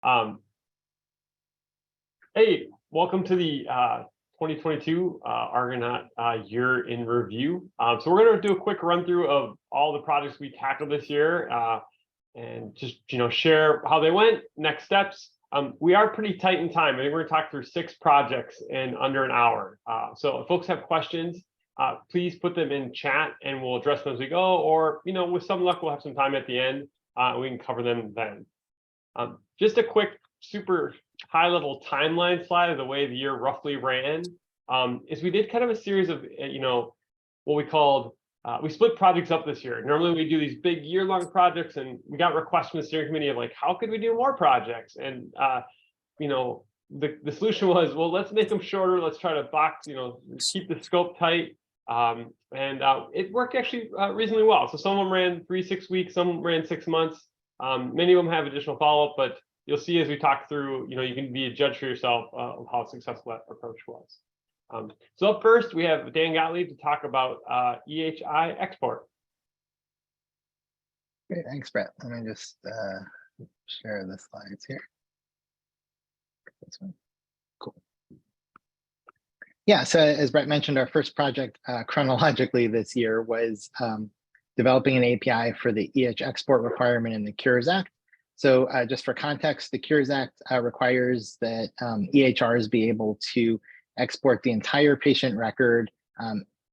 Um, hey, welcome to the 2022 Argonaut Year in Review. So we're going to do a quick run through of all the projects we tackled this year and just share how they went, next steps. We are pretty tight in time. I think we're going to talk through 6 projects in under an hour. So if folks have questions, please put them in chat and we'll address them as we go. Or with some luck, we'll have some time at the end. We can cover them then. Just a quick, super high-level timeline slide of the way the year roughly ran is we did kind of a series of, what we called, we split projects up this year. Normally we do these big year-long projects, and we got requests from the steering committee of like, how could we do more projects? And, the solution was, well, let's make them shorter. Let's try to box, keep the scope tight. And it worked actually reasonably well. So some of them ran 3-6 weeks, some ran 6 months. Many of them have additional follow-up, but you'll see as we talk through, you can be a judge for yourself of how successful that approach was. So up first, we have Dan Gottlieb to talk about EHI export. Great, thanks, Brett. Let me just share the slides here. This one. Cool. Yeah, so as Brett mentioned, our first project chronologically this year was developing an API for the EH export requirement in the Cures Act. So just for context, the Cures Act requires that EHRs be able to export the entire patient record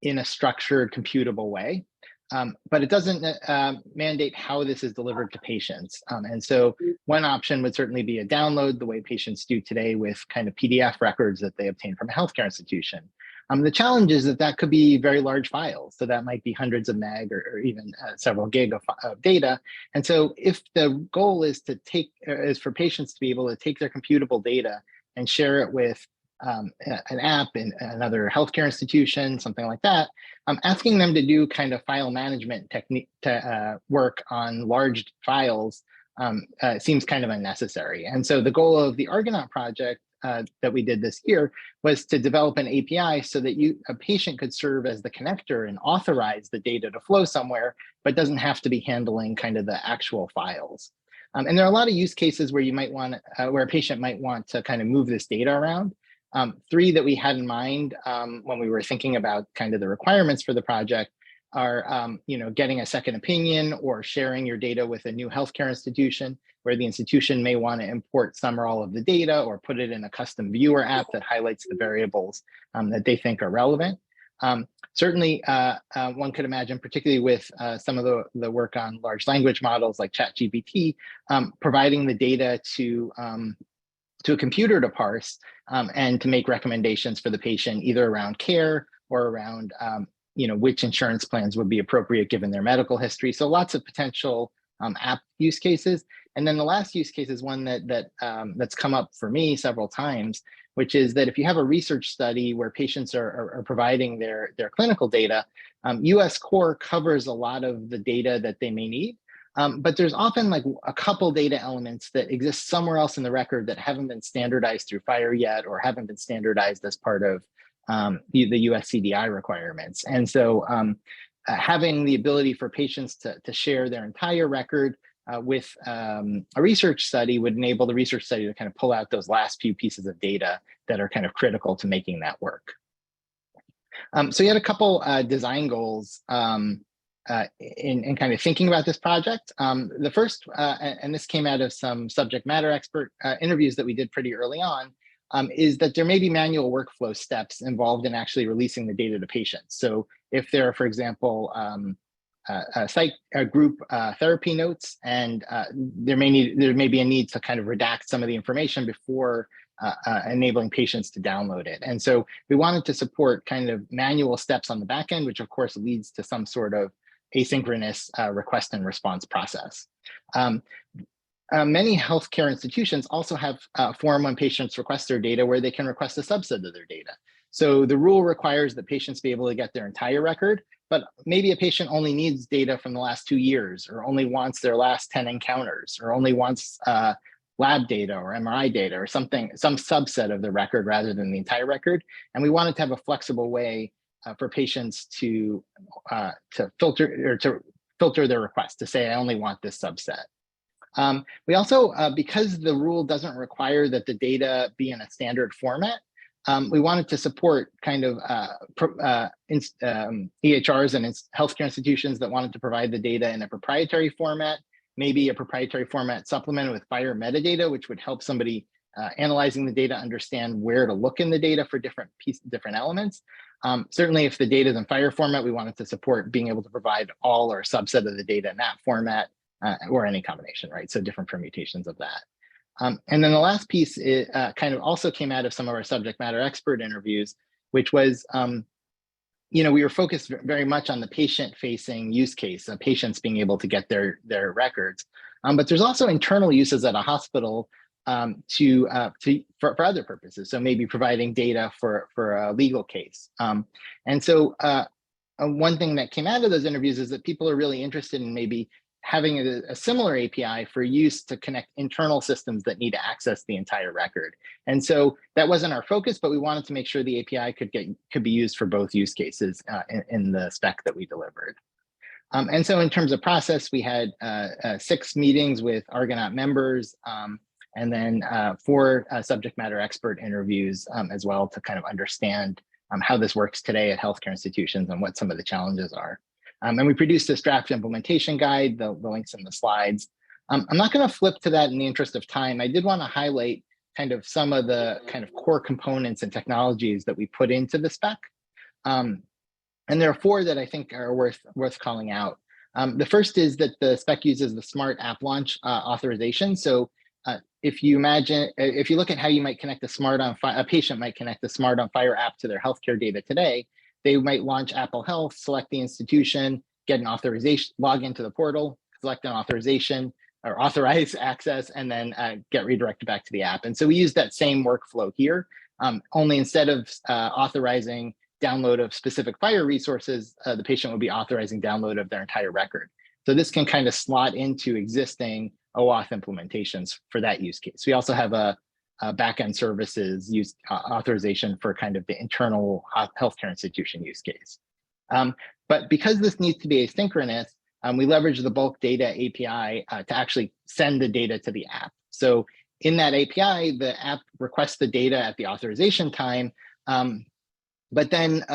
in a structured, computable way. But it doesn't mandate how this is delivered to patients. And so one option would certainly be a download, the way patients do today with kind of PDF records that they obtain from a healthcare institution. The challenge is that could be very large files. So that might be hundreds of meg or even several gig of data. And so if the goal is for patients to be able to take their computable data and share it with an app in another healthcare institution, something like that, asking them to do kind of file management technique work on large files seems kind of unnecessary. And so the goal of the Argonaut project that we did this year was to develop an API so that a patient could serve as the connector and authorize the data to flow somewhere, but doesn't have to be handling kind of the actual files. And there are a lot of use cases where you might want, where a patient might want to kind of move this data around. 3 that we had in mind when we were thinking about kind of the requirements for the project are, getting a second opinion or sharing your data with a new healthcare institution where the institution may want to import some or all of the data or put it in a custom viewer app that highlights the variables that they think are relevant. Certainly, one could imagine, particularly with some of the work on large language models like ChatGPT, providing the data to a computer to parse and to make recommendations for the patient, either around care or around which insurance plans would be appropriate given their medical history. So lots of potential app use cases. And then the last use case is one that's come up for me several times, which is that if you have a research study where patients are providing their clinical data, US Core covers a lot of the data that they may need. But there's often like a couple data elements that exist somewhere else in the record that haven't been standardized through FHIR yet or haven't been standardized as part of the US CDI requirements. And so having the ability for patients to share their entire record with a research study would enable the research study to kind of pull out those last few pieces of data that are kind of critical to making that work. So you had a couple design goals in kind of thinking about this project. The first, and this came out of some subject matter expert interviews that we did pretty early on, is that there may be manual workflow steps involved in actually releasing the data to patients. So if there are, for example, group therapy notes, and there may be a need to kind of redact some of the information before enabling patients to download it. And so we wanted to support kind of manual steps on the back end, which of course leads to some sort of asynchronous request and response process. Many healthcare institutions also have a form when patients request their data where they can request a subset of their data. So the rule requires that patients be able to get their entire record, but maybe a patient only needs data from the last 2 years, or only wants their last 10 encounters, or only wants lab data or MRI data or some subset of the record rather than the entire record. And we wanted to have a flexible way for patients to filter their request, to say, I only want this subset. We also, because the rule doesn't require that the data be in a standard format, we wanted to support kind of EHRs and healthcare institutions that wanted to provide the data in a proprietary format, maybe a proprietary format supplemented with FHIR metadata, which would help somebody analyzing the data understand where to look in the data for different elements. Certainly, if the data is in FHIR format, we wanted to support being able to provide all or a subset of the data in that format, or any combination, right? So different permutations of that. And then the last piece kind of also came out of some of our subject matter expert interviews, which was, we were focused very much on the patient-facing use case, patients being able to get their records. But there's also internal uses at a hospital for other purposes. So maybe providing data for a legal case. And so one thing that came out of those interviews is that people are really interested in maybe having a similar API for use to connect internal systems that need to access the entire record. And so that wasn't our focus, but we wanted to make sure the API could be used for both use cases in the spec that we delivered. And so in terms of process, we had 6 meetings with Argonaut members, and then 4 subject matter expert interviews as well to kind of understand how this works today at healthcare institutions and what some of the challenges are. And we produced this draft implementation guide, the links in the slides. I'm not going to flip to that in the interest of time. I did want to highlight kind of some of the kind of core components and technologies that we put into the spec. And there are 4 that I think are worth calling out. The first is that the spec uses the smart app launch authorization. So if you look at how you might connect a patient might connect the Smart on FHIR app to their healthcare data today, they might launch Apple Health, select the institution, get an authorization, log into the portal, select an authorization or authorize access, and then get redirected back to the app. And so we use that same workflow here, only instead of authorizing download of specific FHIR resources, the patient would be authorizing download of their entire record. So this can kind of slot into existing OAuth implementations for that use case. We also have a backend services use authorization for kind of the internal healthcare institution use case. But because this needs to be asynchronous, we leverage the bulk data API to actually send the data to the app. So in that API, the app requests the data at the authorization time, but then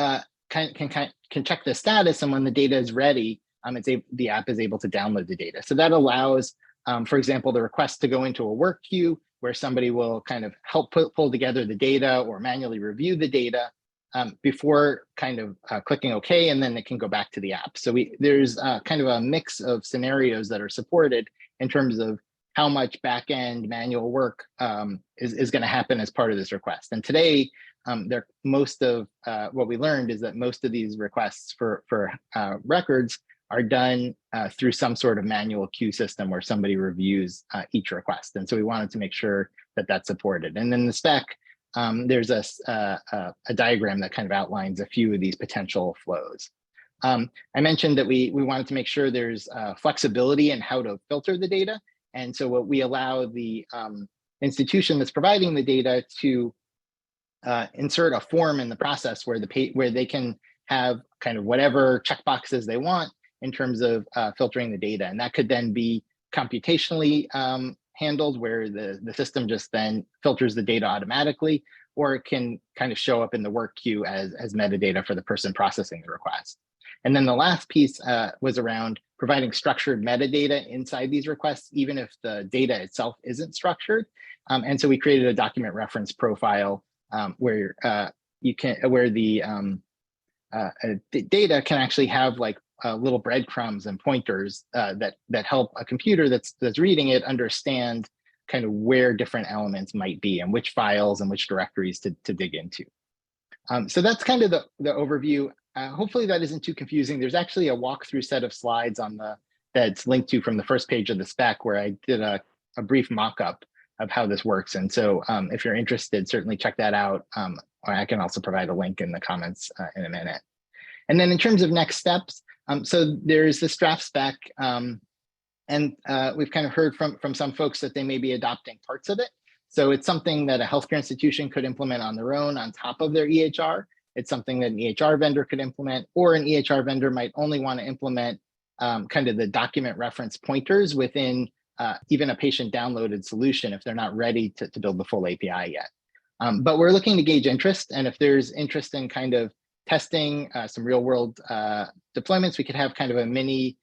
can check the status, and when the data is ready, the app is able to download the data. So that allows, for example, the request to go into a work queue where somebody will kind of help pull together the data or manually review the data before kind of clicking OK, and then it can go back to the app. So there's kind of a mix of scenarios that are supported in terms of how much back-end manual work is going to happen as part of this request. And today, most of what we learned is that most of these requests for records are done through some sort of manual queue system where somebody reviews each request. And so we wanted to make sure that that's supported. And then the spec, there's a diagram that kind of outlines a few of these potential flows. I mentioned that we wanted to make sure there's flexibility in how to filter the data. And so what we allow the institution that's providing the data to insert a form in the process where they can have kind of whatever checkboxes they want in terms of filtering the data. And that could then be computationally handled, where the system just then filters the data automatically, or it can kind of show up in the work queue as metadata for the person processing the request. And then the last piece was around providing structured metadata inside these requests, even if the data itself isn't structured. And so we created a document reference profile where the data can actually have like little breadcrumbs and pointers that help a computer that's reading it understand kind of where different elements might be and which files and which directories to dig into. So that's kind of the overview. Hopefully that isn't too confusing. There's actually a walkthrough set of slides that's linked to from the first page of the spec, where I did a brief mock-up of how this works. And so if you're interested, certainly check that out. Or I can also provide a link in the comments in a minute. And then in terms of next steps, so there's this draft spec, and we've kind of heard from some folks that they may be adopting parts of it. So it's something that a healthcare institution could implement on their own on top of their EHR. It's something that an EHR vendor could implement, or an EHR vendor might only want to implement kind of the document reference pointers within even a patient downloaded solution if they're not ready to build the full API yet. But we're looking to gauge interest, and if there's interest in kind of testing some real world deployments, we could have kind of a mini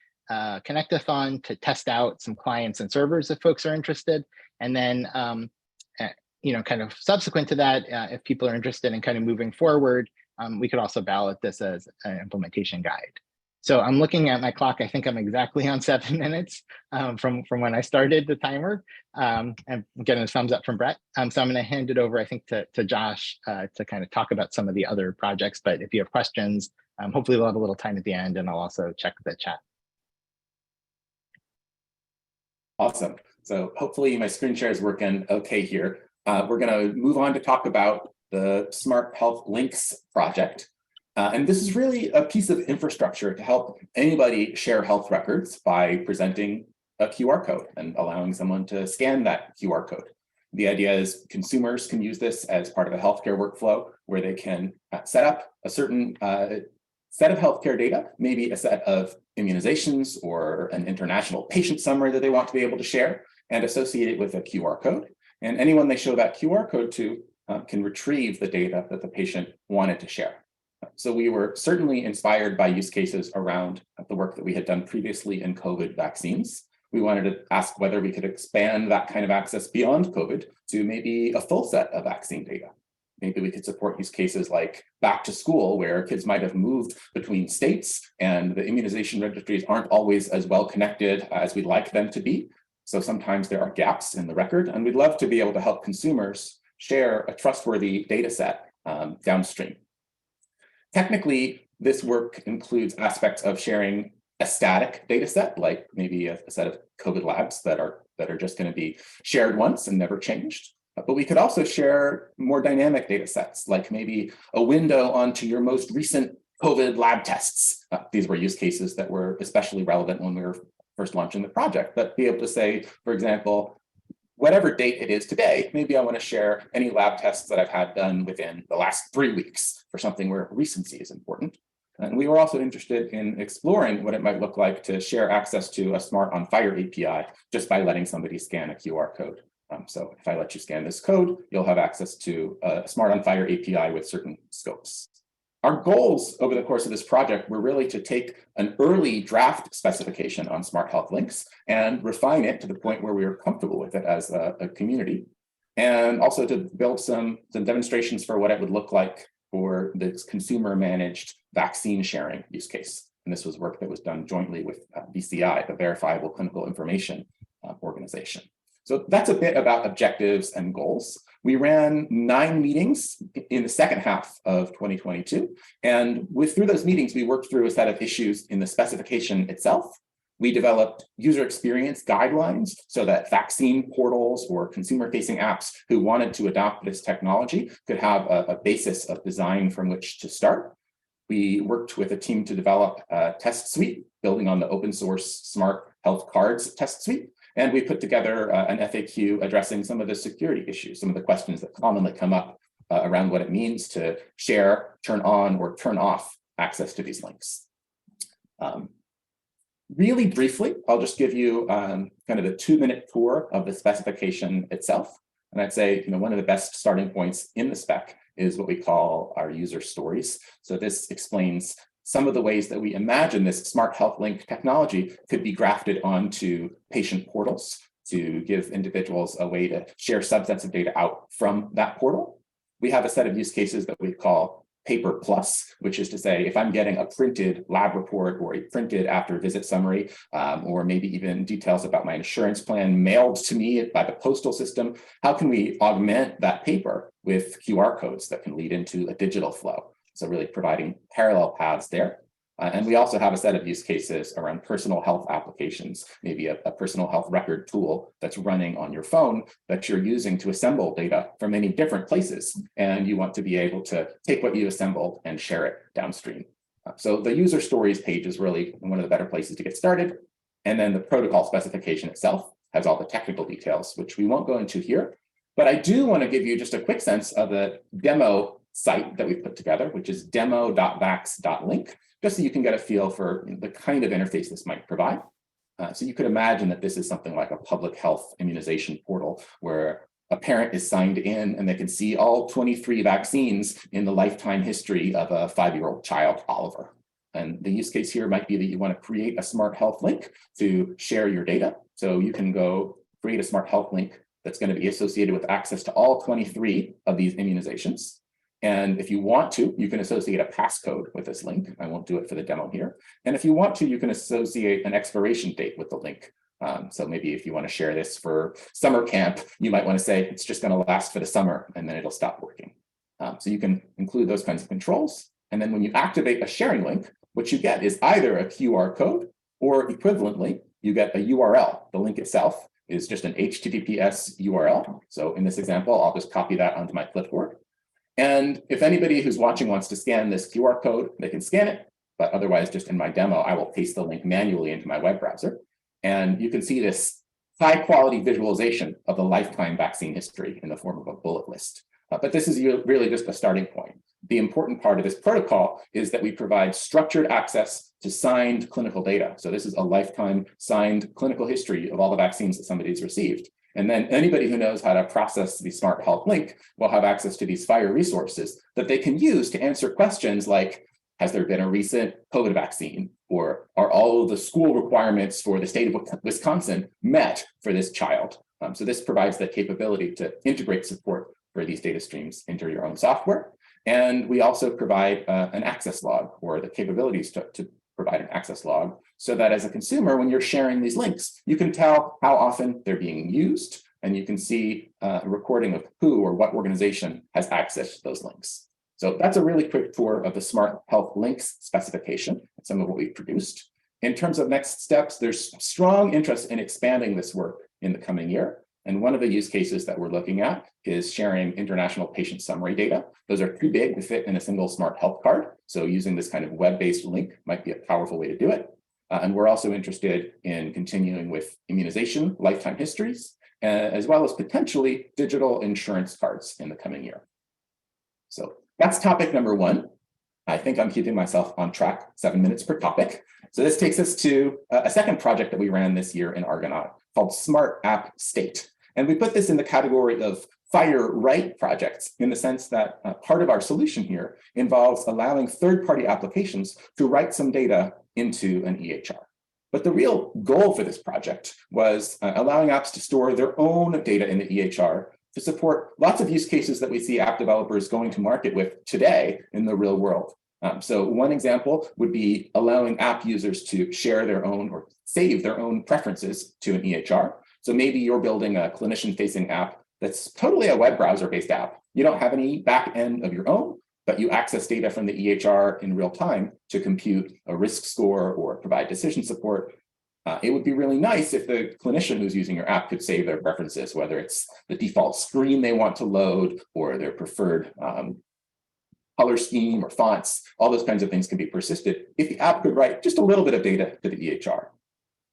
connect-a-thon to test out some clients and servers if folks are interested. And then, kind of subsequent to that, if people are interested in kind of moving forward, we could also ballot this as an implementation guide. So I'm looking at my clock. I think I'm exactly on 7 minutes from when I started the timer, and I'm getting a thumbs up from Brett. So I'm going to hand it over, I think, to Josh to kind of talk about some of the other projects. But if you have questions, hopefully we'll have a little time at the end, and I'll also check the chat. Awesome. So hopefully my screen share is working okay here. We're going to move on to talk about the Smart Health Links project. And this is really a piece of infrastructure to help anybody share health records by presenting a QR code and allowing someone to scan that QR code. The idea is consumers can use this as part of a healthcare workflow where they can set up a certain set of healthcare data, maybe a set of immunizations or an international patient summary that they want to be able to share, and associate it with a QR code. And anyone they show that QR code to can retrieve the data that the patient wanted to share. So we were certainly inspired by use cases around the work that we had done previously in COVID vaccines. We wanted to ask whether we could expand that kind of access beyond COVID to maybe a full set of vaccine data. Maybe we could support use cases like back to school, where kids might have moved between states and the immunization registries aren't always as well connected as we'd like them to be. So sometimes there are gaps in the record, and we'd love to be able to help consumers share a trustworthy data set downstream. Technically, this work includes aspects of sharing a static data set, like maybe a set of COVID labs that are just going to be shared once and never changed. But we could also share more dynamic data sets, like maybe a window onto your most recent COVID lab tests. These were use cases that were especially relevant when we were first launching the project, but be able to say, for example, whatever date it is today, maybe I want to share any lab tests that I've had done within the last 3 weeks for something where recency is important. And we were also interested in exploring what it might look like to share access to a Smart on Fire API just by letting somebody scan a QR code. So if I let you scan this code, you'll have access to a Smart on Fire API with certain scopes. Our goals over the course of this project were really to take an early draft specification on Smart Health Links and refine it to the point where we were comfortable with it as a community, and also to build some demonstrations for what it would look like for this consumer-managed vaccine sharing use case. And this was work that was done jointly with VCI, the Verifiable Clinical Information Organization. So that's a bit about objectives and goals. We ran 9 meetings in the second half of 2022. And through those meetings, we worked through a set of issues in the specification itself. We developed user experience guidelines so that vaccine portals or consumer-facing apps who wanted to adopt this technology could have a basis of design from which to start. We worked with a team to develop a test suite, building on the open source Smart Health Cards test suite. And we put together an FAQ addressing some of the security issues, some of the questions that commonly come up around what it means to share, turn on, or turn off access to these links. Really briefly, I'll just give you kind of a 2-minute tour of the specification itself. And I'd say, one of the best starting points in the spec is what we call our user stories. So this explains some of the ways that we imagine this Smart Health Link technology could be grafted onto patient portals to give individuals a way to share subsets of data out from that portal. We have a set of use cases that we call Paper Plus, which is to say, if I'm getting a printed lab report or a printed after visit summary, or maybe even details about my insurance plan mailed to me by the postal system, how can we augment that paper with QR codes that can lead into a digital flow? So really providing parallel paths there. And we also have a set of use cases around personal health applications, maybe a personal health record tool that's running on your phone that you're using to assemble data from many different places. And you want to be able to take what you assembled and share it downstream. So the user stories page is really one of the better places to get started. And then the protocol specification itself has all the technical details, which we won't go into here. But I do want to give you just a quick sense of the demo site that we've put together, which is demo.vax.link, just so you can get a feel for the kind of interface this might provide. So you could imagine that this is something like a public health immunization portal where a parent is signed in and they can see all 23 vaccines in the lifetime history of a 5-year-old child, Oliver. And the use case here might be that you want to create a smart health link to share your data. So you can go create a smart health link that's going to be associated with access to all 23 of these immunizations. And if you want to, you can associate a passcode with this link. I won't do it for the demo here. And if you want to, you can associate an expiration date with the link. So maybe if you want to share this for summer camp, you might want to say it's just going to last for the summer and then it'll stop working. So you can include those kinds of controls. And then when you activate a sharing link, what you get is either a QR code or equivalently, you get a URL. The link itself is just an HTTPS URL. So in this example, I'll just copy that onto my clipboard. And if anybody who's watching wants to scan this QR code, they can scan it. But otherwise, just in my demo, I will paste the link manually into my web browser. And you can see this high quality visualization of the lifetime vaccine history in the form of a bullet list. But this is really just a starting point. The important part of this protocol is that we provide structured access to signed clinical data. So this is a lifetime signed clinical history of all the vaccines that somebody's received. And then anybody who knows how to process the Smart Health link will have access to these FHIR resources that they can use to answer questions like, has there been a recent COVID vaccine? Or are all of the school requirements for the state of Wisconsin met for this child? So this provides the capability to integrate support for these data streams into your own software. And we also provide an access log or the capabilities to provide an access log so that as a consumer, when you're sharing these links, you can tell how often they're being used and you can see a recording of who or what organization has access to those links. So that's a really quick tour of the Smart Health links specification and some of what we've produced. In terms of next steps, there's strong interest in expanding this work in the coming year. And one of the use cases that we're looking at is sharing international patient summary data. Those are too big to fit in a single Smart Health card. So using this kind of web-based link might be a powerful way to do it. And we're also interested in continuing with immunization, lifetime histories, as well as potentially digital insurance cards in the coming year. So that's topic number one. I think I'm keeping myself on track, 7 minutes per topic. So this takes us to a second project that we ran this year in Argonaut called Smart App State. And we put this in the category of FHIR write projects in the sense that part of our solution here involves allowing third-party applications to write some data into an EHR. But the real goal for this project was allowing apps to store their own data in the EHR to support lots of use cases that we see app developers going to market with today in the real world. So one example would be allowing app users to share their own or save their own preferences to an EHR. So maybe you're building a clinician-facing app that's totally a web browser-based app. You don't have any back end of your own, but you access data from the EHR in real time to compute a risk score or provide decision support. It would be really nice if the clinician who's using your app could save their preferences, whether it's the default screen they want to load or their preferred color scheme or fonts. All those kinds of things can be persisted if the app could write just a little bit of data to the EHR.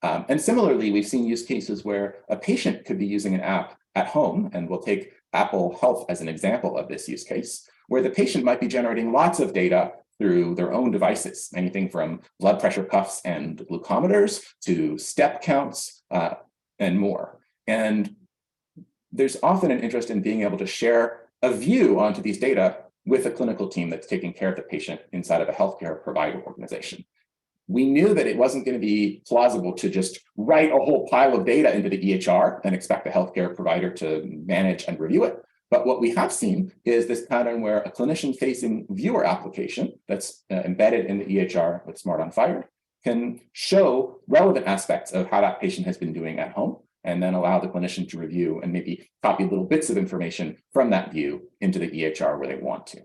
And similarly, we've seen use cases where a patient could be using an app at home, and we'll take Apple Health as an example of this use case, where the patient might be generating lots of data through their own devices, anything from blood pressure cuffs and glucometers to step counts and more. And there's often an interest in being able to share a view onto these data with a clinical team that's taking care of the patient inside of a healthcare provider organization. We knew that it wasn't going to be plausible to just write a whole pile of data into the EHR and expect a healthcare provider to manage and review it. But what we have seen is this pattern where a clinician-facing viewer application that's embedded in the EHR with Smart on FHIR can show relevant aspects of how that patient has been doing at home, and then allow the clinician to review and maybe copy little bits of information from that view into the EHR where they want to.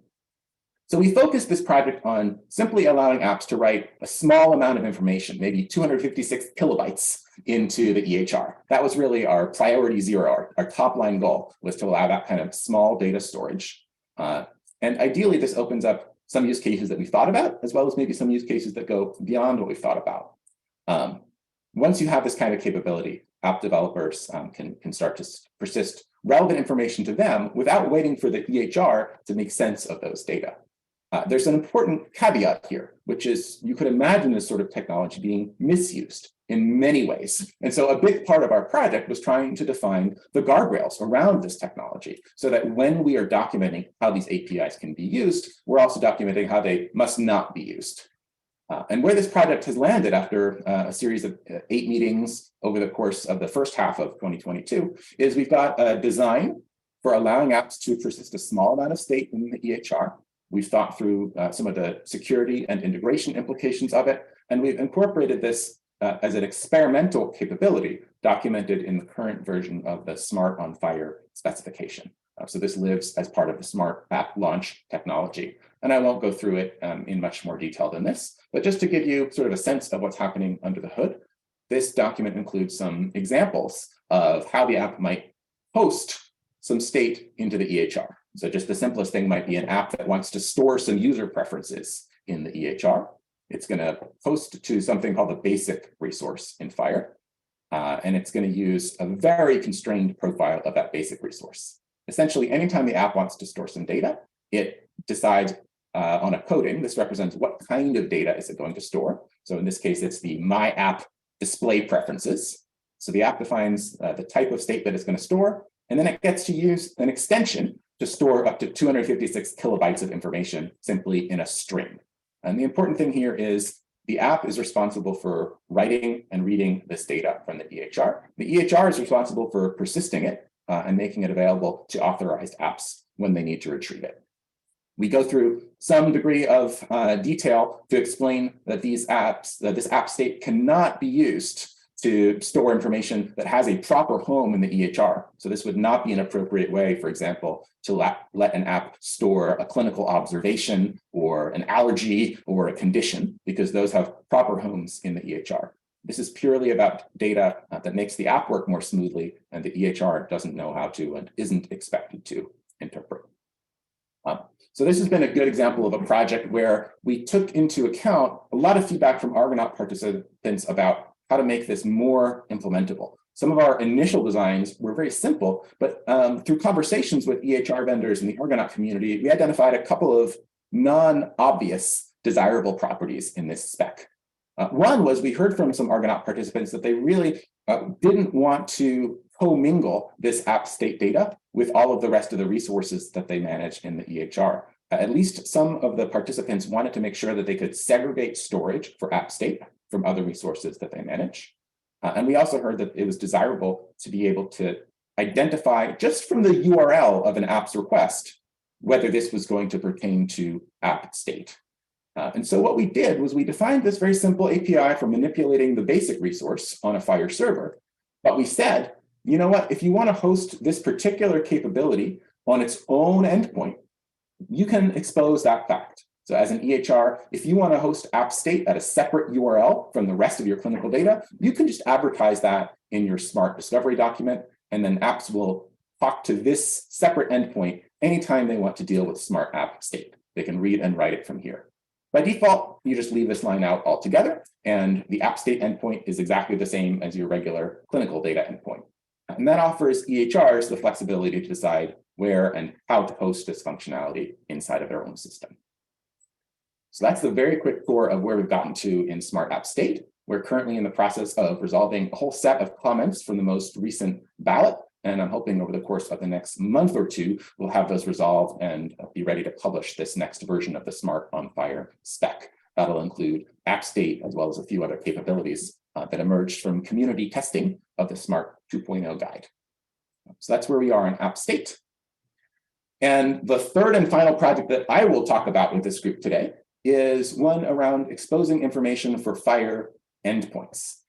So we focused this project on simply allowing apps to write a small amount of information, maybe 256 kilobytes into the EHR. That was really our priority zero, our top line goal was to allow that kind of small data storage. And ideally, this opens up some use cases that we thought about, as well as maybe some use cases that go beyond what we thought about. Once you have this kind of capability, app developers can start to persist relevant information to them without waiting for the EHR to make sense of those data. There's an important caveat here, which is you could imagine this sort of technology being misused in many ways. And so a big part of our project was trying to define the guardrails around this technology so that when we are documenting how these APIs can be used, we're also documenting how they must not be used. And where this project has landed after a series of 8 meetings over the course of the first half of 2022 is we've got a design for allowing apps to persist a small amount of state in the EHR. We've thought through some of the security and integration implications of it, and we've incorporated this as an experimental capability documented in the current version of the Smart on Fire specification. So this lives as part of the Smart App Launch technology. And I won't go through it in much more detail than this, but just to give you sort of a sense of what's happening under the hood, this document includes some examples of how the app might host some state into the EHR. So just the simplest thing might be an app that wants to store some user preferences in the EHR. It's going to host to something called the basic resource in Fire. And it's going to use a very constrained profile of that basic resource. Essentially, anytime the app wants to store some data, it decides on a coding. This represents what kind of data is it going to store. So in this case, it's the My App display preferences. So the app defines the type of state that it's going to store, and then it gets to use an extension to store up to 256 kilobytes of information simply in a string. And the important thing here is the app is responsible for writing and reading this data from the EHR. The EHR is responsible for persisting it and making it available to authorized apps when they need to retrieve it. We go through some degree of detail to explain that this app state cannot be used to store information that has a proper home in the EHR. So this would not be an appropriate way, for example, to let an app store a clinical observation or an allergy or a condition, because those have proper homes in the EHR. This is purely about data that makes the app work more smoothly, and the EHR doesn't know how to and isn't expected to interpret. So this has been a good example of a project where we took into account a lot of feedback from Argonaut participants about how to make this more implementable. Some of our initial designs were very simple, but through conversations with EHR vendors in the Argonaut community, we identified a couple of non-obvious desirable properties in this spec. One was we heard from some Argonaut participants that they really didn't want to commingle this app state data with all of the rest of the resources that they manage in the EHR. At least some of the participants wanted to make sure that they could segregate storage for app state from other resources that they manage. And we also heard that it was desirable to be able to identify just from the URL of an app's request, whether this was going to pertain to app state. And so what we did was we defined this very simple API for manipulating the basic resource on a Fire server. But we said, you know what, if you want to host this particular capability on its own endpoint, you can expose that fact. So as an EHR, if you want to host app state at a separate URL from the rest of your clinical data, you can just advertise that in your Smart Discovery document, and then apps will talk to this separate endpoint anytime they want to deal with Smart App State. They can read and write it from here. By default, you just leave this line out altogether, and the app state endpoint is exactly the same as your regular clinical data endpoint. And that offers EHRs the flexibility to decide where and how to host this functionality inside of their own system. So that's the very quick tour of where we've gotten to in Smart App State. We're currently in the process of resolving a whole set of comments from the most recent ballot, and I'm hoping over the course of the next month or two, we'll have those resolved and be ready to publish this next version of the Smart on Fire spec. That'll include app state as well as a few other capabilities that emerged from community testing of the Smart 2.0 guide. So that's where we are in app state. And the third and final project that I will talk about with this group today is one around exposing information for Fire endpoints.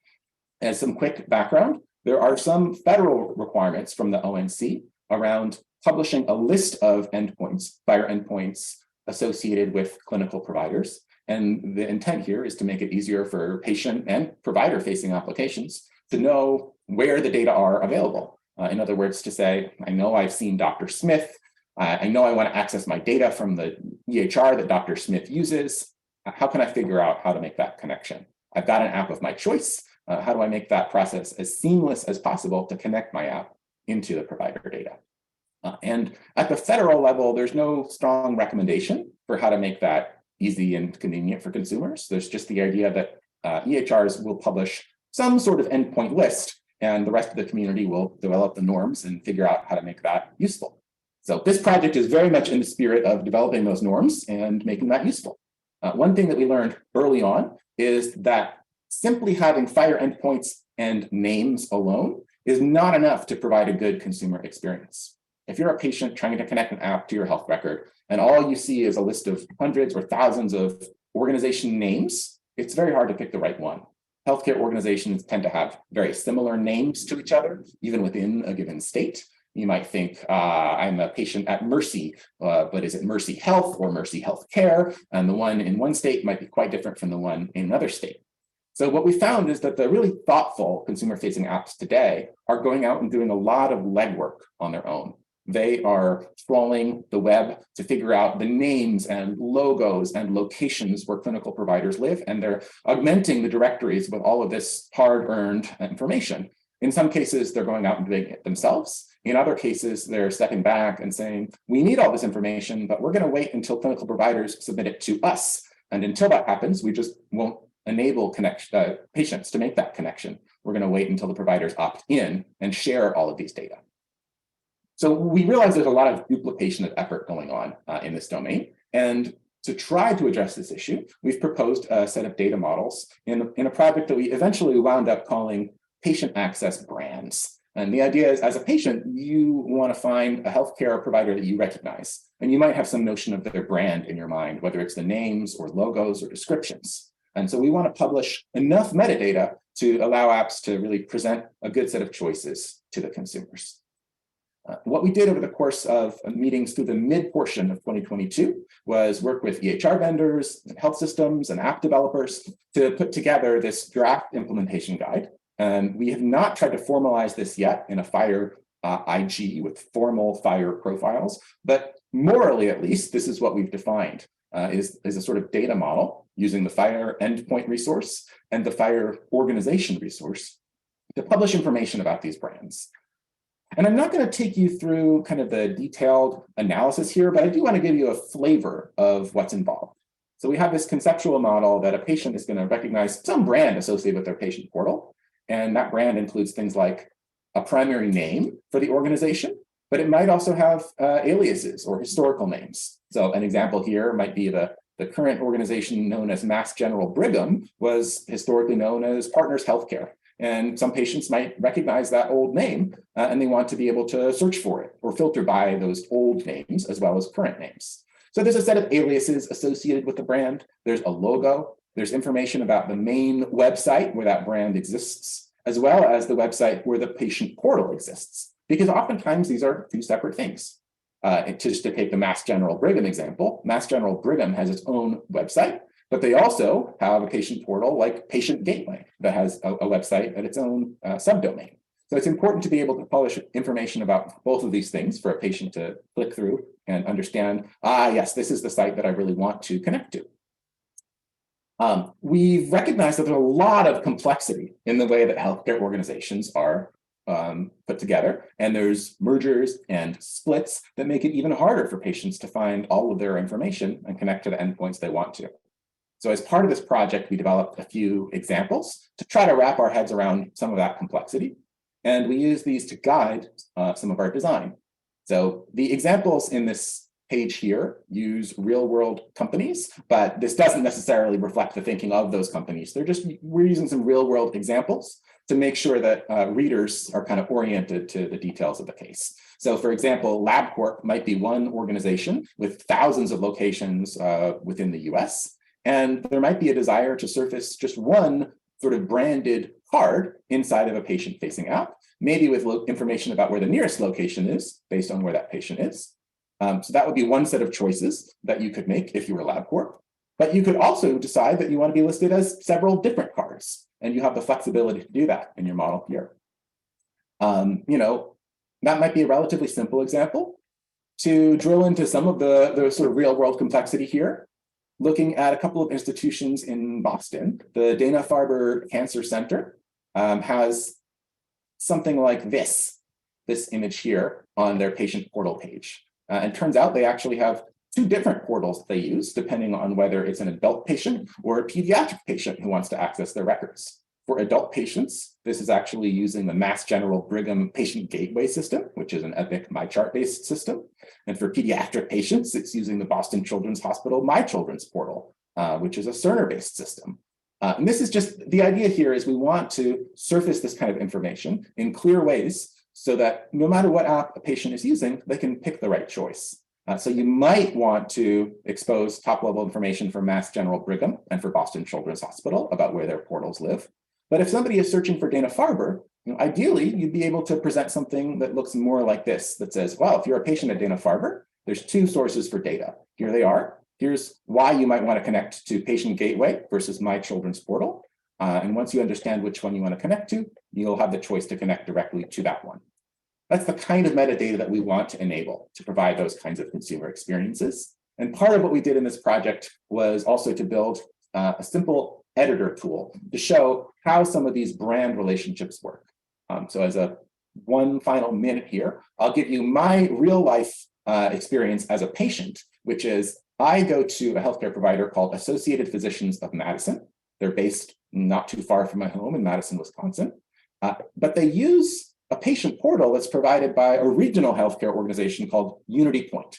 As some quick background, there are some federal requirements from the ONC around publishing a list of endpoints, Fire endpoints associated with clinical providers. And the intent here is to make it easier for patient and provider-facing applications to know where the data are available. In other words, to say, I know I've seen Dr. Smith. I know I want to access my data from the EHR that Dr. Smith uses. How can I figure out how to make that connection? I've got an app of my choice. How do I make that process as seamless as possible to connect my app into the provider data? And at the federal level, there's no strong recommendation for how to make that easy and convenient for consumers. There's just the idea that EHRs will publish some sort of endpoint list, and the rest of the community will develop the norms and figure out how to make that useful. So this project is very much in the spirit of developing those norms and making that useful. One thing that we learned early on is that simply having FHIR endpoints and names alone is not enough to provide a good consumer experience. If you're a patient trying to connect an app to your health record, and all you see is a list of hundreds or thousands of organization names, it's very hard to pick the right one. Healthcare organizations tend to have very similar names to each other, even within a given state. You might think, I'm a patient at Mercy, but is it Mercy Health or Mercy Healthcare? And the one in one state might be quite different from the one in another state. So what we found is that the really thoughtful consumer-facing apps today are going out and doing a lot of legwork on their own. They are trawling the web to figure out the names and logos and locations where clinical providers live, and they're augmenting the directories with all of this hard-earned information. In some cases, they're going out and doing it themselves. In other cases, they're stepping back and saying, we need all this information, but we're going to wait until clinical providers submit it to us. And until that happens, we just won't enable patients to make that connection. We're going to wait until the providers opt in and share all of these data. So we realize there's a lot of duplication of effort going on in this domain. And to try to address this issue, we've proposed a set of data models in a project that we eventually wound up calling patient access brands. And the idea is, as a patient, you want to find a healthcare provider that you recognize. And you might have some notion of their brand in your mind, whether it's the names or logos or descriptions. And so we want to publish enough metadata to allow apps to really present a good set of choices to the consumers. What we did over the course of meetings through the mid portion of 2022 was work with EHR vendors, and health systems, and app developers to put together this draft implementation guide. And we have not tried to formalize this yet in a FHIR IG with formal FHIR profiles, but morally at least, this is what we've defined, is a sort of data model using the FHIR endpoint resource and the FHIR organization resource to publish information about these brands. And I'm not going to take you through kind of the detailed analysis here, but I do want to give you a flavor of what's involved. So we have this conceptual model that a patient is going to recognize some brand associated with their patient portal. And that brand includes things like a primary name for the organization, but it might also have aliases or historical names. So an example here might be the current organization known as Mass General Brigham was historically known as Partners Healthcare. And some patients might recognize that old name and they want to be able to search for it or filter by those old names as well as current names. So there's a set of aliases associated with the brand. There's a logo. There's information about the main website where that brand exists, as well as the website where the patient portal exists, because oftentimes these are two separate things. Just to take the Mass General Brigham example, Mass General Brigham has its own website, but they also have a patient portal like Patient Gateway that has a website at its own subdomain. So it's important to be able to publish information about both of these things for a patient to click through and understand, yes, this is the site that I really want to connect to. We've recognized that there's a lot of complexity in the way that healthcare organizations are put together, and there's mergers and splits that make it even harder for patients to find all of their information and connect to the endpoints they want to. So as part of this project, we developed a few examples to try to wrap our heads around some of that complexity. And we use these to guide some of our design. So the examples in this page here use real world companies, but this doesn't necessarily reflect the thinking of those companies. We're using some real world examples to make sure that readers are kind of oriented to the details of the case. So for example, LabCorp might be one organization with thousands of locations within the US. And there might be a desire to surface just one sort of branded card inside of a patient-facing app, maybe with information about where the nearest location is based on where that patient is. So that would be one set of choices that you could make if you were LabCorp. But you could also decide that you want to be listed as several different cards, and you have the flexibility to do that in your model here. That might be a relatively simple example. To drill into some of the sort of real-world complexity here, looking at a couple of institutions in Boston, the Dana-Farber Cancer Center has something like this image here on their patient portal page. And turns out they actually have two different portals they use, depending on whether it's an adult patient or a pediatric patient who wants to access their records. For adult patients, this is actually using the Mass General Brigham Patient Gateway system, which is an Epic MyChart-based system. And for pediatric patients, it's using the Boston Children's Hospital My Children's portal, which is a Cerner-based system. And this is just, the idea here is we want to surface this kind of information in clear ways so that no matter what app a patient is using, they can pick the right choice. So you might want to expose top-level information for Mass General Brigham and for Boston Children's Hospital about where their portals live. But if somebody is searching for Dana-Farber, ideally, you'd be able to present something that looks more like this, that says, well, if you're a patient at Dana-Farber, there's two sources for data. Here they are. Here's why you might want to connect to Patient Gateway versus My Children's Portal. And once you understand which one you want to connect to, you'll have the choice to connect directly to that one. That's the kind of metadata that we want to enable to provide those kinds of consumer experiences. And part of what we did in this project was also to build a simple editor tool to show how some of these brand relationships work. So as a one final minute here, I'll give you my real life experience as a patient, which is I go to a healthcare provider called Associated Physicians of Madison. They're based not too far from my home in Madison, Wisconsin. But they use a patient portal that's provided by a regional healthcare organization called UnityPoint.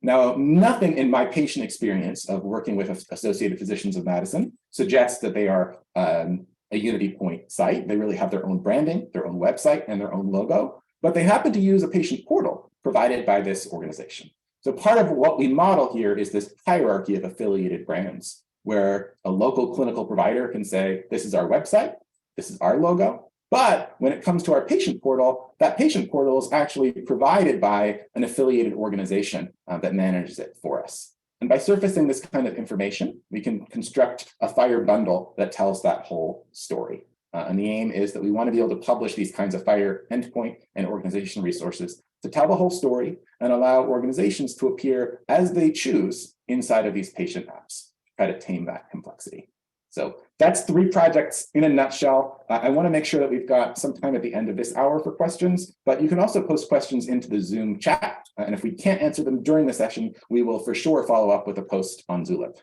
Now, nothing in my patient experience of working with Associated Physicians of Madison suggests that they are a UnityPoint site. They really have their own branding, their own website, and their own logo, but they happen to use a patient portal provided by this organization. So part of what we model here is this hierarchy of affiliated brands, where a local clinical provider can say, this is our website, this is our logo. But when it comes to our patient portal, that patient portal is actually provided by an affiliated organization that manages it for us. And by surfacing this kind of information, we can construct a FHIR bundle that tells that whole story. And the aim is that we want to be able to publish these kinds of FHIR endpoint and organization resources to tell the whole story and allow organizations to appear as they choose inside of these patient apps, try to tame that complexity. So that's 3 projects in a nutshell. I want to make sure that we've got some time at the end of this hour for questions, but you can also post questions into the Zoom chat. And if we can't answer them during the session, we will for sure follow up with a post on Zulip.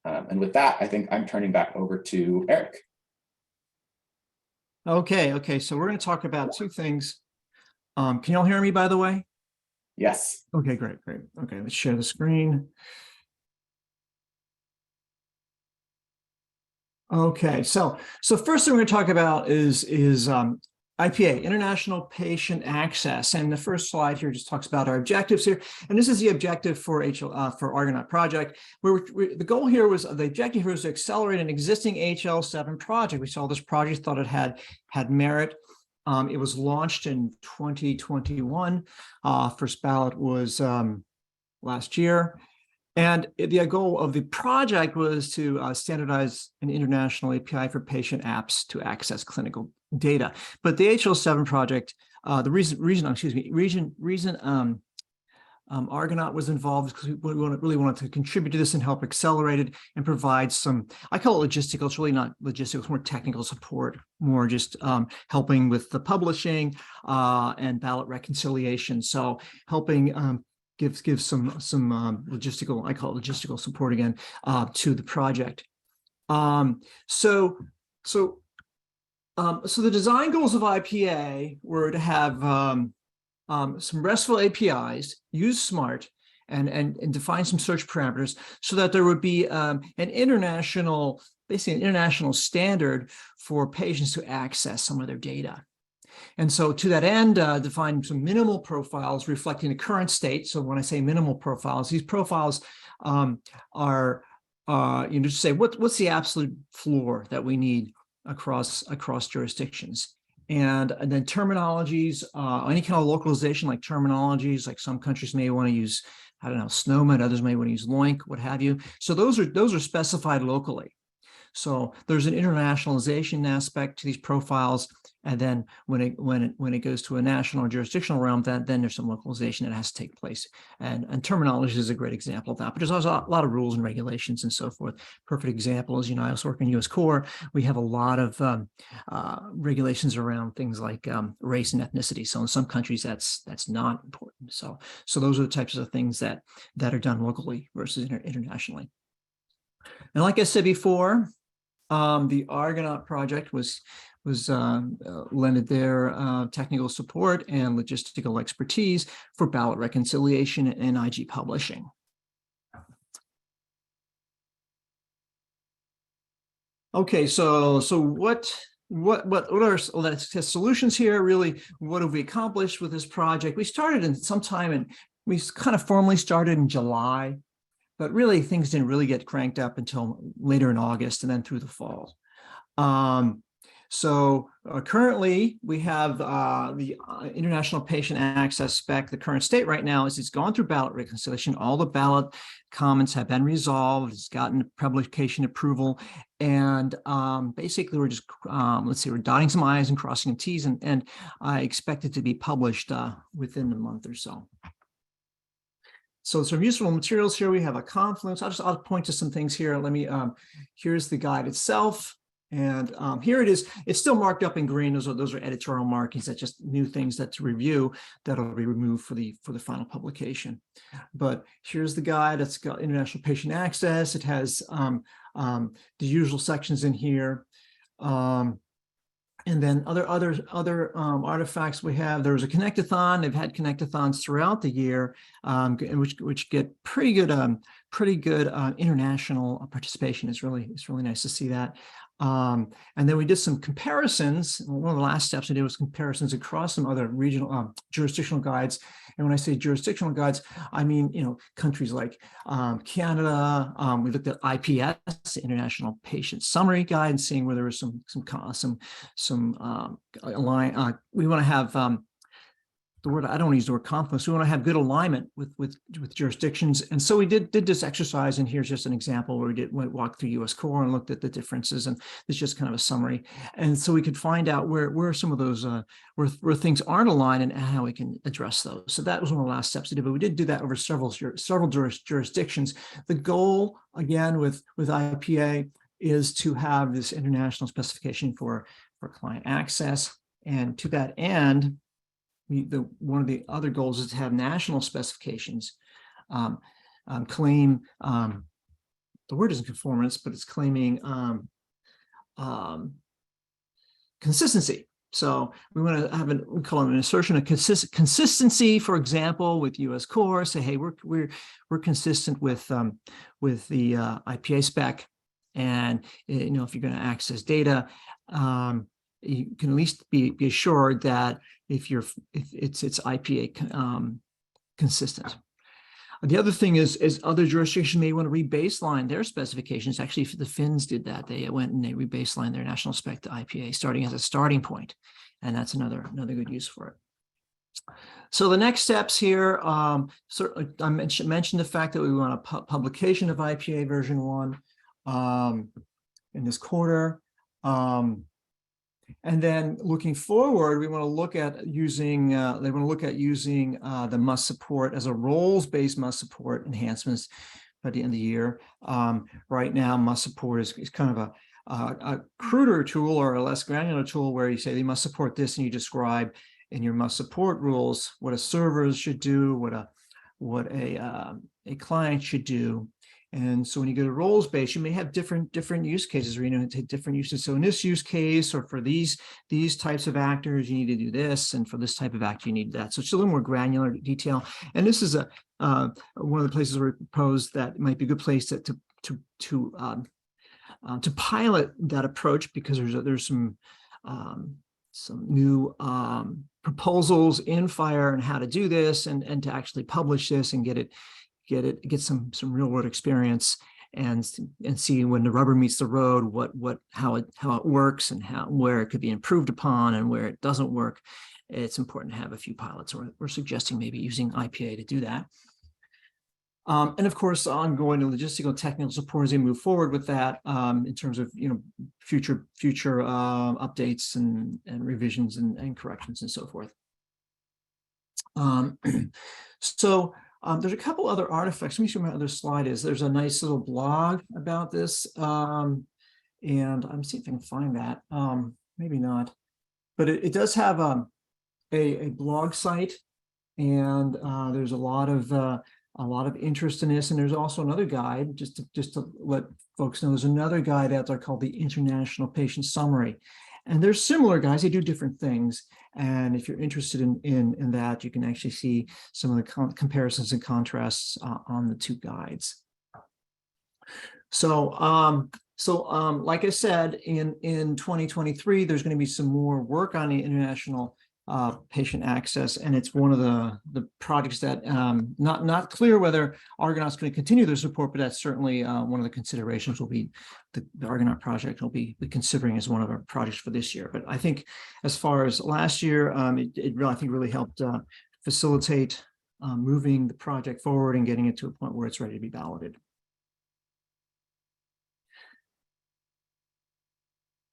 And with that, I think I'm turning back over to Eric. Okay. So we're going to talk about 2 things. Can you all hear me, by the way? Yes. Okay, great. Okay, let's share the screen. Okay, so first thing we're going to talk about is IPA, International Patient Access, and the first slide here just talks about our objectives here, and this is the objective for Argonaut Project. The goal here was the objective here was to accelerate an existing HL7 project. We saw this project, thought it had merit. It was launched in 2021. First ballot was last year. And the goal of the project was to standardize an international API for patient apps to access clinical data. But the HL7 project, the reason Argonaut was involved because we really wanted to contribute to this and help accelerate it and provide some, I call it logistical, it's really not logistical, it's more technical support, more just helping with the publishing and ballot reconciliation. So helping give some logistical, I call it logistical support again, to the project. So the design goals of IPA were to have some RESTful APIs, use SMART, and define some search parameters so that there would be basically an international standard for patients to access some of their data. And so to that end, define some minimal profiles reflecting the current state. So when I say minimal profiles, these profiles are just say what's the absolute floor that we need across jurisdictions. And then terminologies, any kind of localization like terminologies, like some countries may want to use, I don't know, SNOMED, others may want to use LOINC, what have you. So those are specified locally. So there's an internationalization aspect to these profiles, And then when it goes to a national or jurisdictional realm, then there's some localization that has to take place. And terminology is a great example of that. But there's also a lot of rules and regulations and so forth. Perfect example is, I also work in U.S. Core. We have a lot of regulations around things like race and ethnicity. So in some countries, that's not important. So those are the types of things that are done locally versus internationally. And like I said before, the Argonaut Project was lended their technical support and logistical expertise for ballot reconciliation and IG publishing. Okay, so what are the solutions here? Really, what have we accomplished with this project? We started in sometime, and we kind of formally started in July, but really things didn't really get cranked up until later in August and then through the fall. Currently we have the International Patient Access Spec. The current state right now is it's gone through ballot reconciliation. All the ballot comments have been resolved. It's gotten publication approval. And basically we're just, we're dotting some I's and crossing some T's, and I expect it to be published within a month or so. So some useful materials here. We have a confluence. I'll point to some things here. Let me, here's the guide itself. And here it is. It's still marked up in green. Those are editorial markings. That's just new things that to review that'll be removed for the final publication. But here's the guide. It's got international patient access. It has the usual sections in here. And then other artifacts we have. There's a connectathon. They've had connectathons throughout the year, which get pretty good international participation. It's really nice to see that. And then we did some comparisons. One of the last steps we did was comparisons across some other regional jurisdictional guides. And when I say jurisdictional guides, I mean, countries like Canada. We looked at IPS, International Patient Summary Guide, and seeing where there was we want to have the word, I don't use the word confluence. We want to have good alignment with jurisdictions. And so we did this exercise, and here's just an example where we walked through US Core and looked at the differences, and it's just kind of a summary. And so we could find out where some of those, where things aren't aligned and how we can address those. So that was one of the last steps we did, but we did do that over several jurisdictions. The goal, again, with IPA is to have this international specification for client access. And to that end, one of the other goals is to have national specifications claim, the word isn't conformance, but it's claiming consistency. So we want to have we call it an assertion of consistency, for example, with US Core. Say, hey, we're consistent with the IPA spec, and if you're going to access data, you can at least be assured that if it's IPA consistent. The other thing is other jurisdictions may want to re-baseline their specifications. Actually, the Finns did that. They went and they re-baselined their national spec to IPA, starting as a starting point, and that's another good use for it. So the next steps here, I mentioned the fact that we want a publication of IPA version 1 in this quarter. And then looking forward, we want to look at using, the must support as a roles-based must support enhancements by the end of the year. Right now, must support is kind of a cruder tool or a less granular tool where you say they must support this, and you describe in your must support rules what a server should do, what a client should do. And so when you go to roles-based, you may have different use cases where you take different uses. So in this use case, or for these types of actors, you need to do this, and for this type of actor, you need that. So it's a little more granular detail. And this is one of the places where we propose that might be a good place to pilot that approach, because there's some new proposals in FHIR on how to do this and to actually publish this and get some real world experience and see when the rubber meets the road, how it works and where it could be improved upon and where it doesn't work. It's important to have a few pilots. We're suggesting maybe using IPA to do that. And of course, ongoing logistical technical support as we move forward with that in terms of future updates and revisions and corrections and so forth. There's a couple other artifacts. Let me see what my other slide is. There's a nice little blog about this, and I'm seeing if I can find that. Maybe not, but it does have a blog site, and there's a lot of interest in this. And there's also another guide, just to let folks know, there's another guide out there called the International Patient Summary. And they're similar guys, they do different things. And if you're interested in that, you can actually see some of the comparisons and contrasts on the two guides. So like I said, in 2023, there's going to be some more work on the international patient access, and it's one of the projects that not clear whether Argonaut's going to continue their support, but that's certainly one of the considerations will be the Argonaut project will be considering as one of our projects for this year. But I think as far as last year, it really helped facilitate moving the project forward and getting it to a point where it's ready to be balloted.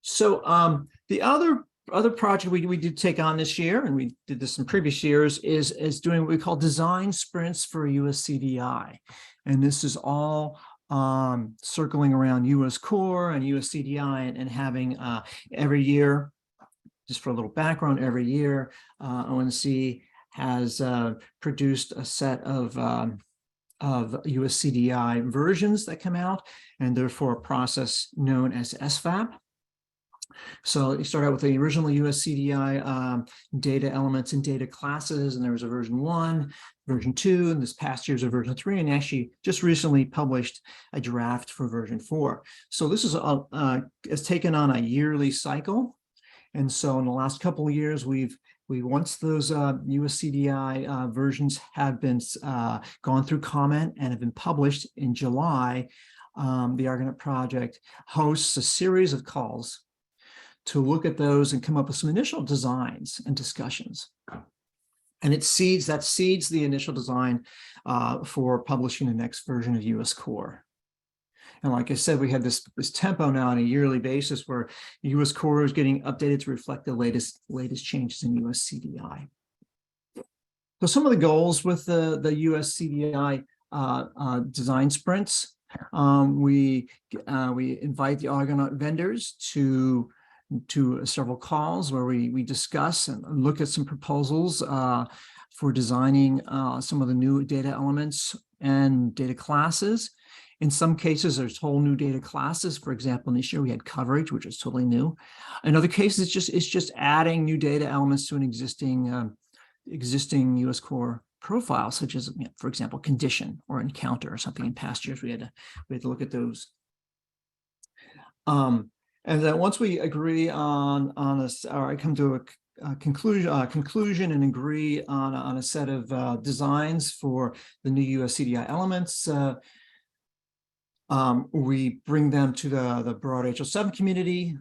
So the other project we did take on this year, and we did this in previous years, is doing what we call design sprints for US CDI. And this is all circling around US Core and US CDI and having every year, just for a little background, every year ONC has produced a set of US CDI versions that come out, and therefore a process known as SFAP. So you start out with the original US CDI data elements and data classes, and there was a version 1, version 2, and this past year's a version 3, and actually just recently published a draft for version 4. So this is it's taken on a yearly cycle, and so in the last couple of years, once those US CDI versions have been gone through comment and have been published in July, the Argonaut Project hosts a series of calls to look at those and come up with some initial designs and discussions. And that seeds the initial design for publishing the next version of US Core. And like I said, we have this tempo now on a yearly basis where US Core is getting updated to reflect the latest changes in US CDI. So some of the goals with the US CDI design sprints, we invite the Argonaut vendors to several calls where we discuss and look at some proposals for designing some of the new data elements and data classes. In some cases, there's whole new data classes. For example, this year we had coverage, which is totally new. In other cases, it's just adding new data elements to an existing US Core profile, such as, for example, condition or encounter or something. In past years, we had to look at those. And then once we agree on or I come to a conclusion and agree on a set of designs for the new US CDI elements, we bring them to the broad HL7 community,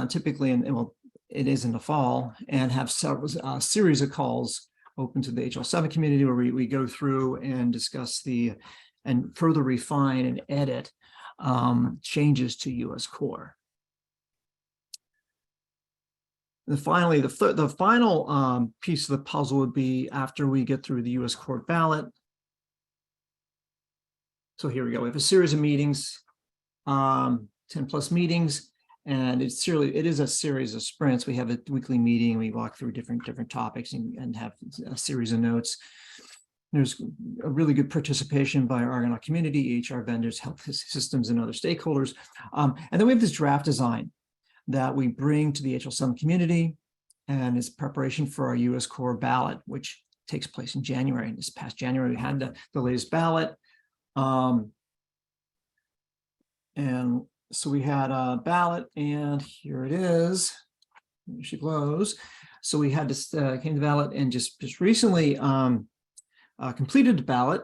typically, it is in the fall, and have several series of calls open to the HL7 community where we go through and discuss and further refine and edit changes to US Core. And finally, the final piece of the puzzle would be after we get through the US Core ballot. So here we go. We have a series of meetings, 10 plus meetings, and it is a series of sprints. We have a weekly meeting. We walk through different topics and have a series of notes. There's a really good participation by our Argonaut community, HR vendors, health systems, and other stakeholders. And then we have this draft design that we bring to the HL7 community, and it's preparation for our US Core ballot, which takes place in January. And this past January, we had the latest ballot. And so we had a ballot, and here it is. She glows. So we had this came to ballot and just recently completed the ballot.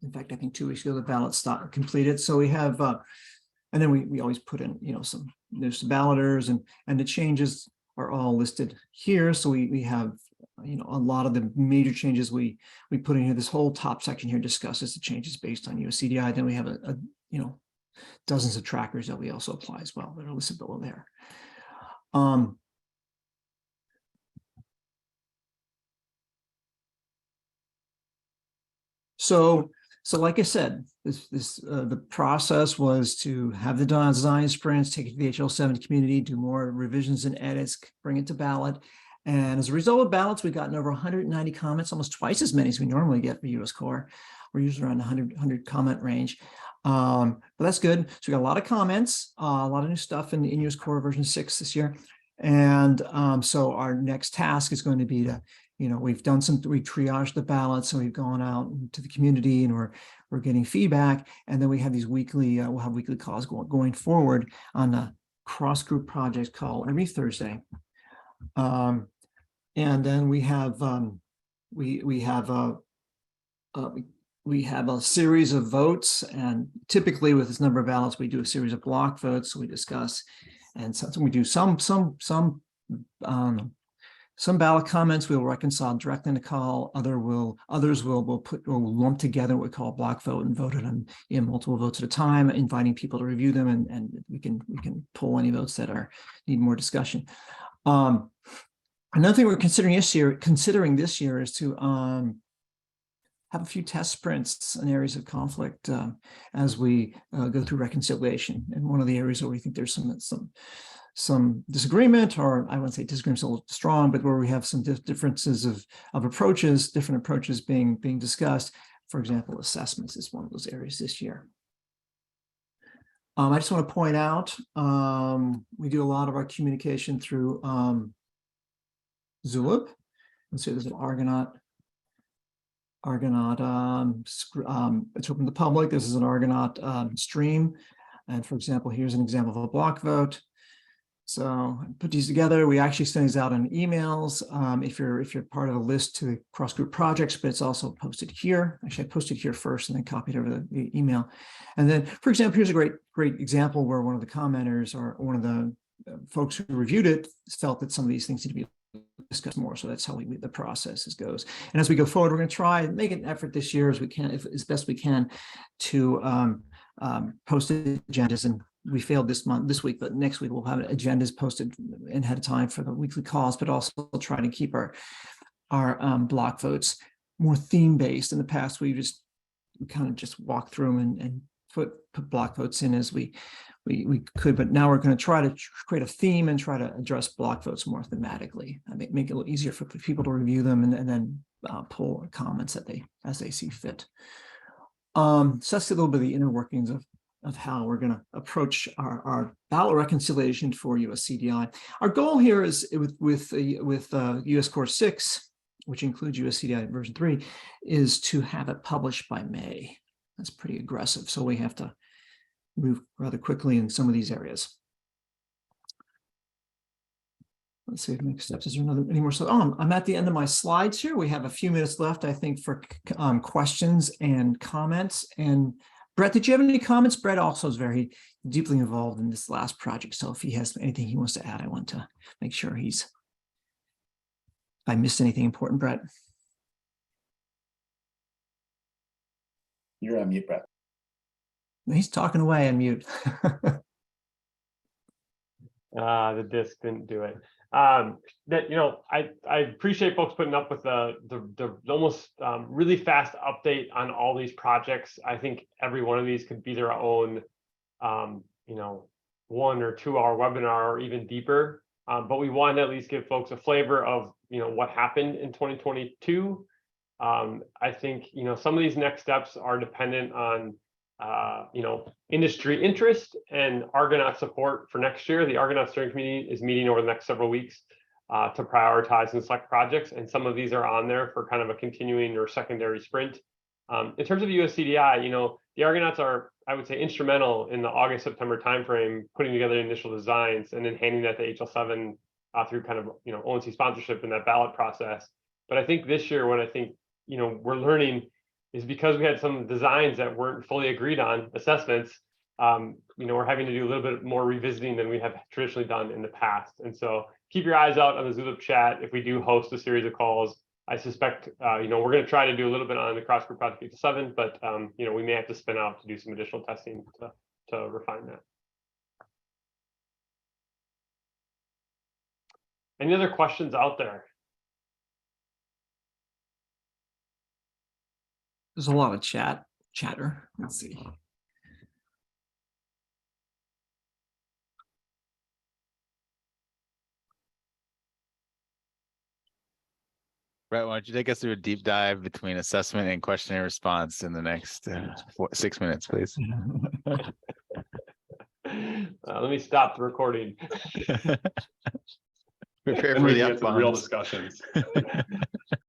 In fact, I think 2 weeks ago the ballot completed. So we have, and then we always put in there's the balloters, and the changes are all listed here. So we have a lot of the major changes we put in here. This whole top section here discusses the changes based on USCDI. Then we have dozens of trackers that we also apply as well that are listed below there. So like I said, the process was to have the design sprints, take it to the HL7 community, do more revisions and edits, bring it to ballot. And as a result of ballots, we've gotten over 190 comments, almost twice as many as we normally get for US Core. We're usually around 100 comment range. But that's good. So we got a lot of comments, a lot of new stuff in US Core version 6 this year. And so our next task is going to be to, we've triaged the ballots, so we've gone out to the community and we're getting feedback. And then we have these weekly, we'll have weekly calls going forward on the cross group project call every Thursday. And then we have we have a series of votes, and typically with this number of ballots, we do a series of block votes. So we discuss, and so we do some ballot comments we'll reconcile directly in the call. Others will lump together what we call a block vote and vote it on multiple votes at a time, inviting people to review them, and we can pull any votes that need more discussion. Another thing we're considering this year is to have a few test sprints in areas of conflict as we go through reconciliation. And one of the areas where we think there's some disagreement, or I wouldn't say disagreement's a little strong, but where we have some differences of approaches, different approaches being discussed. For example, assessments is one of those areas this year. I just want to point out, we do a lot of our communication through Zulip. Let's see, there's an Argonaut. It's open to the public. This is an Argonaut stream. And for example, here's an example of a block vote. So I put these together. We actually send these out on emails if you're part of a list to the cross group projects, but it's also posted here. Actually, I posted here first and then copied over the email. And then, for example, here's a great example where one of the commenters or one of the folks who reviewed it felt that some of these things need to be discussed more. So that's how the process goes. And as we go forward, we're going to try and make an effort this year as we can, as best we can, to post agendas. And we failed this week, but next week we'll have agendas posted ahead of time for the weekly calls, but also try to keep our block votes more theme-based. In the past, we kind of just walk through them and put block votes in as we could, but now we're going to try to create a theme and try to address block votes more thematically. Make it a little easier for people to review them and then pull comments as they see fit. So that's a little bit of the inner workings of how we're going to approach our ballot reconciliation for USCDI. Our goal here is with US Core 6, which includes USCDI version 3, is to have it published by May. That's pretty aggressive. So we have to move rather quickly in some of these areas. Let's see the next steps. Is there any more? So I'm at the end of my slides here. We have a few minutes left, I think, for questions and comments. And Brett, did you have any comments? Brett also is very deeply involved in this last project. So if he has anything he wants to add, I want to make sure if I missed anything important, Brett. You're on mute, Brett. He's talking away on mute. The disc didn't do it. I appreciate folks putting up with the almost really fast update on all these projects. I think every one of these could be their own 1 or 2 hour webinar or even deeper. But we want to at least give folks a flavor of what happened in 2022. I think some of these next steps are dependent on industry interest and Argonaut support for next year. The Argonaut steering committee is meeting over the next several weeks to prioritize and select projects, and some of these are on there for kind of a continuing or secondary sprint. In terms of USCDI, the Argonauts are, I would say, instrumental in the August-September timeframe, putting together initial designs and then handing that to HL7 through kind of ONC sponsorship in that ballot process. But I think this year, what I think we're learning is because we had some designs that weren't fully agreed on, assessments, we're having to do a little bit more revisiting than we have traditionally done in the past. And so keep your eyes out on the Zulip chat. If we do host a series of calls, I suspect, we're going to try to do a little bit on the cross group project 8 to 7, but, we may have to spin out to do some additional testing to refine that. Any other questions out there? There's a lot of chatter. Let's see. Brett, why don't you take us through a deep dive between assessment and question and response in the next 6 minutes, please? Let me stop the recording. Prepare Then for we the can get some real up-bombs. discussions.